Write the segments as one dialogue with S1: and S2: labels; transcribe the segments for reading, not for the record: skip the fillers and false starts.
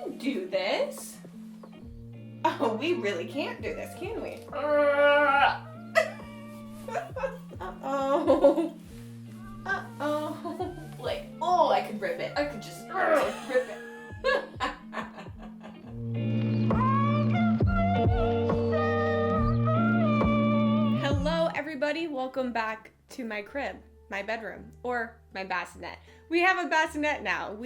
S1: Do this? Oh, we really can't do this, can we? Uh-oh. Uh-oh. Like, oh, I could rip it. I could just rip it. Hello, everybody. Welcome back to my crib, my bedroom, or my bassinet. We have a bassinet now.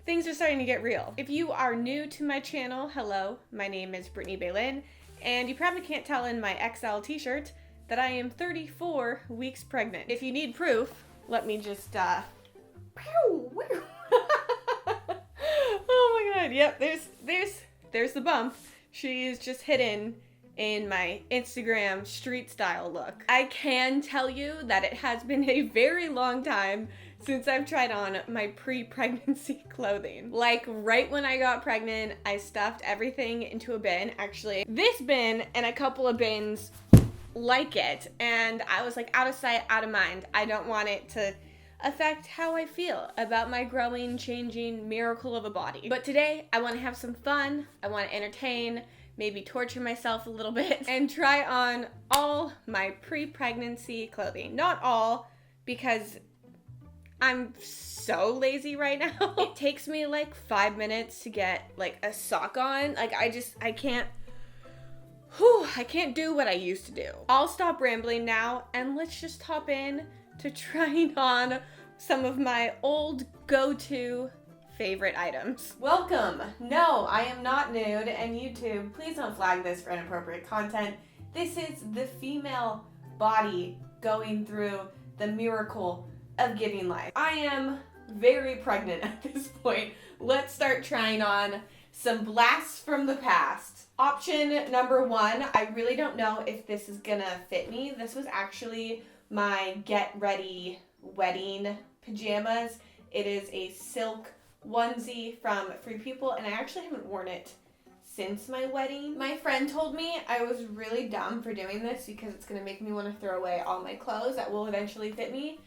S1: Things are starting to get real. If you are new to my channel, hello, my name is Brittany Balyn, and you probably can't tell in my XL t-shirt that I am 34 weeks pregnant. If you need proof, let me just, oh my god, yep, there's the bump. She is just hidden in my Instagram street style look. I can tell you that it has been a very long time since I've tried on my pre-pregnancy clothing. Like right when I got pregnant, I stuffed everything into a bin. Actually, this bin and a couple of bins like it. And I was like, out of sight, out of mind. I don't want it to affect how I feel about my growing, changing miracle of a body. But today, I want to have some fun. I want to entertain, maybe torture myself a little bit, and try on all my pre-pregnancy clothing. Not all, because I'm so lazy right now. It takes me like 5 minutes to get like a sock on. Like I can't do what I used to do. I'll stop rambling now and let's just hop in to trying on some of my old go-to favorite items. Welcome. No, I am not nude, and YouTube, please don't flag this for inappropriate content. This is the female body going through the miracle of giving life. I am very pregnant at this point. Let's start trying on some blasts from the past. Option number one, I really don't know if this is gonna fit me. This was actually my get ready wedding pajamas. It is a silk onesie from Free People, and I actually haven't worn it since my wedding. My friend told me I was really dumb for doing this because it's gonna make me want to throw away all my clothes that will eventually fit me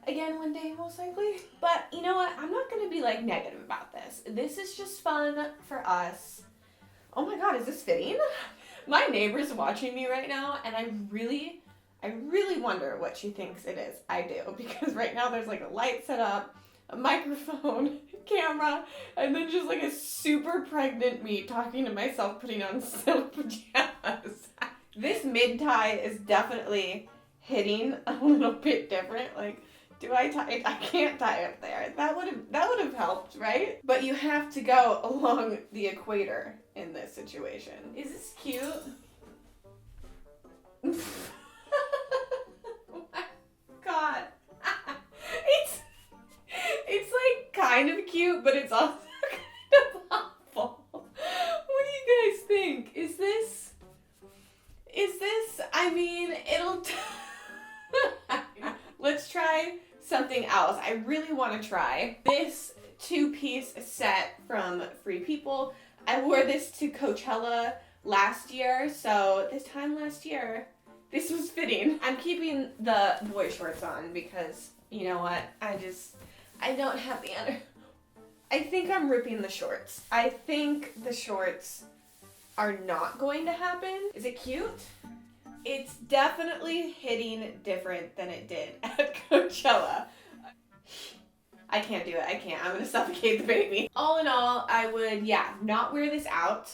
S1: again one day, most likely. But you know what? I'm not gonna be like negative about this. This is just fun for us. Oh my god, is this fitting? My neighbor's watching me right now, and I really wonder what she thinks it is. I do, because right now there's like a light set up, a microphone, camera, and then just like a super pregnant me talking to myself putting on silk pajamas. This mid-tie is definitely hitting a little bit different. Like, do I tie it? I can't tie up there. That would have helped, right? But you have to go along the equator in this situation. Is this cute? Oh my god. It's like kind of cute, but it's also kind of awful. What do you guys think? Is this, I mean, let's try something else. I really want to try this 2-piece set from Free People. I wore this to Coachella last year, so this time last year, this was fitting. I'm keeping the boy shorts on because, you know what, I don't have the other. I think I'm ripping the shorts. I think the shorts are not going to happen. Is it cute? It's definitely hitting different than it did at Coachella. I can't do it. I can't. I'm gonna suffocate the baby. All in all, I would, not wear this out.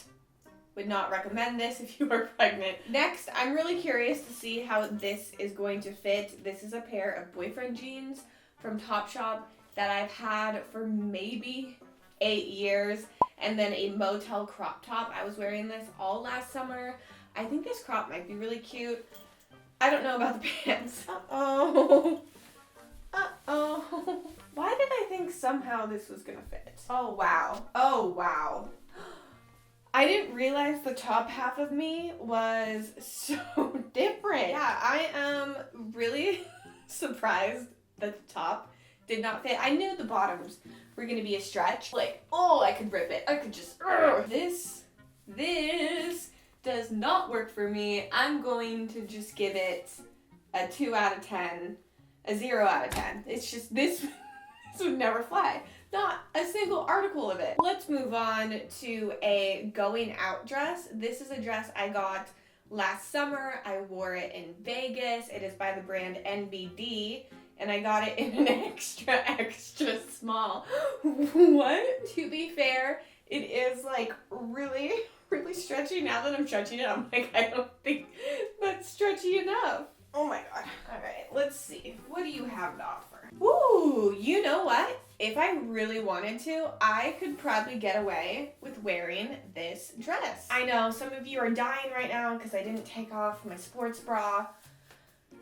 S1: Would not recommend this if you are pregnant. Next, I'm really curious to see how this is going to fit. This is a pair of boyfriend jeans from Topshop that I've had for maybe 8 years, and then a motel crop top. I was wearing this all last summer. I think this crop might be really cute. I don't know about the pants. Uh-oh. Uh-oh. Why did I think somehow this was gonna fit? Oh, wow. Oh, wow. I didn't realize the top half of me was so different. Yeah, I am really surprised that the top did not fit. I knew the bottoms were gonna be a stretch. Like, oh, I could rip it. I could just, This does not work for me. I'm going to just give it a 2 out of 10, a 0 out of 10. It's just, this would never fly. Not a single article of it. Let's move on to a going out dress. This is a dress I got last summer. I wore it in Vegas. It is by the brand NBD, and I got it in an extra small. What? To be fair, it is like really stretchy. Now that I'm stretching it, I'm like, I don't think that's stretchy enough. Oh my god. Alright, let's see. What do you have to offer? Ooh, you know what? If I really wanted to, I could probably get away with wearing this dress. I know some of you are dying right now because I didn't take off my sports bra.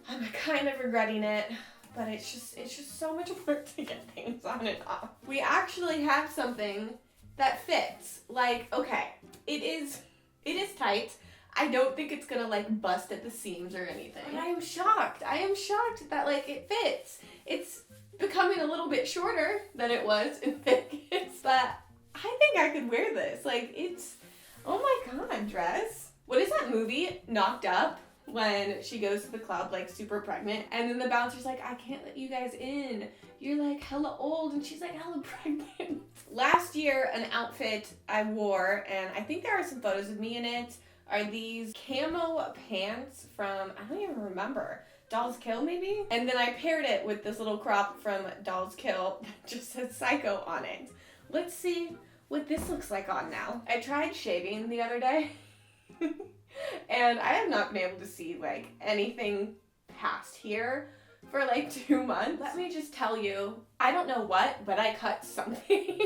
S1: I'm kind of regretting it, but it's just so much work to get things on and off. We actually have something that fits. Like, okay, it is tight. I don't think it's gonna like bust at the seams or anything. But I am shocked. I am shocked that like it fits. It's becoming a little bit shorter than it was in Vegas, but I think I could wear this. Like it's, oh my god, dress. What is that movie, Knocked Up? When she goes to the club like super pregnant and then the bouncer's like, I can't let you guys in. You're like hella old, and she's like hella pregnant. Last year, an outfit I wore, and I think there are some photos of me in it, are these camo pants from, I don't even remember, Dolls Kill maybe? And then I paired it with this little crop from Dolls Kill that just says Psycho on it. Let's see what this looks like on now. I tried shaving the other day and I have not been able to see like anything past here for like 2 months. Let me just tell you, I don't know what, but I cut something.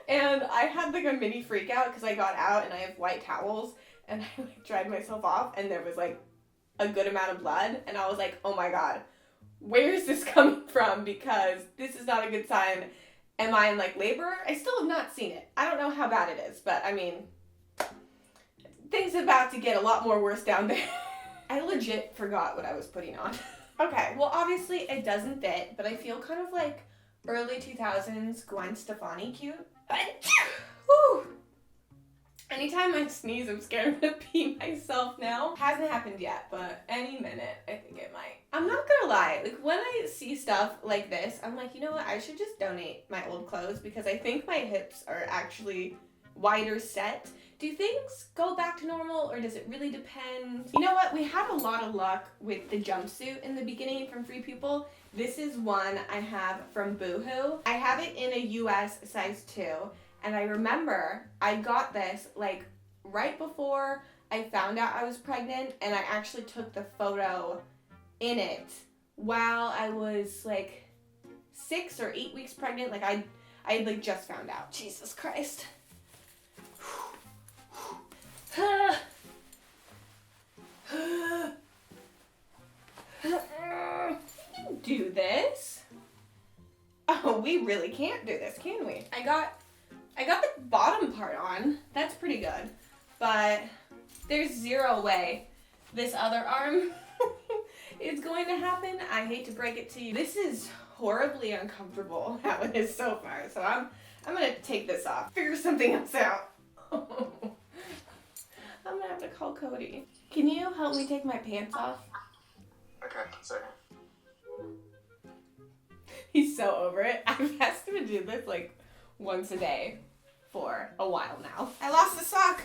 S1: And I had like a mini freak out because I got out and I have white towels and I like dried myself off and there was like a good amount of blood and I was like, oh my god, where is this coming from? Because this is not a good sign. Am I in like labor? I still have not seen it. I don't know how bad it is, but I mean, things are about to get a lot more worse down there. I legit forgot what I was putting on. Okay, well obviously it doesn't fit, but I feel kind of like early 2000s Gwen Stefani cute. Whew. Anytime I sneeze, I'm scared I'm gonna pee myself now. Hasn't happened yet, but any minute, I think it might. I'm not gonna lie, like when I see stuff like this, I'm like, you know what, I should just donate my old clothes because I think my hips are actually wider set. Do things go back to normal or does it really depend? You know what, we had a lot of luck with the jumpsuit in the beginning from Free People. This is one I have from Boohoo. I have it in a US size 2. And I remember I got this like right before I found out I was pregnant, and I actually took the photo in it while I was like 6 or 8 weeks pregnant. Like I had like just found out. Jesus Christ. We can do this. Oh, we really can't do this, can we? I got the bottom part on. That's pretty good. But there's zero way this other arm is going to happen. I hate to break it to you. This is horribly uncomfortable how it is so far. So I'm gonna take this off. Figure something else out. I'm gonna have to call Cody. Can you help me take my pants off?
S2: Okay, sorry.
S1: He's so over it. I've asked him to do this like once a day for a while now. I lost the sock.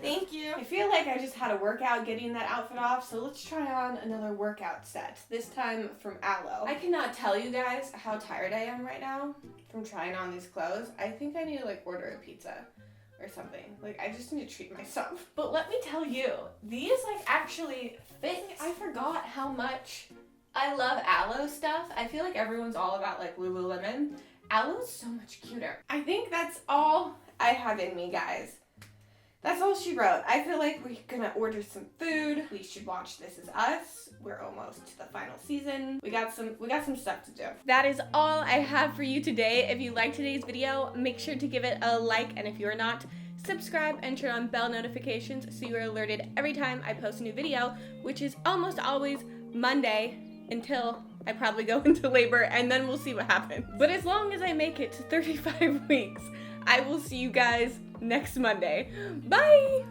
S1: Thank you. I feel like I just had a workout getting that outfit off, so let's try on another workout set, this time from Aloe. I cannot tell you guys how tired I am right now from trying on these clothes. I think I need to like order a pizza or something. Like I just need to treat myself. But let me tell you, these like actually fit. I forgot how much I love Aloe stuff. I feel like everyone's all about like Lululemon. Aloe's so much cuter. I think that's all I have in me, guys. That's all she wrote. I feel like we're gonna order some food. We should watch This Is Us. We're almost to the final season. We got some stuff to do. That is all I have for you today. If you liked today's video, make sure to give it a like, and if you're not, subscribe and turn on bell notifications so you are alerted every time I post a new video, which is almost always Monday until I probably go into labor, and then we'll see what happens. But as long as I make it to 35 weeks, I will see you guys next Monday. Bye!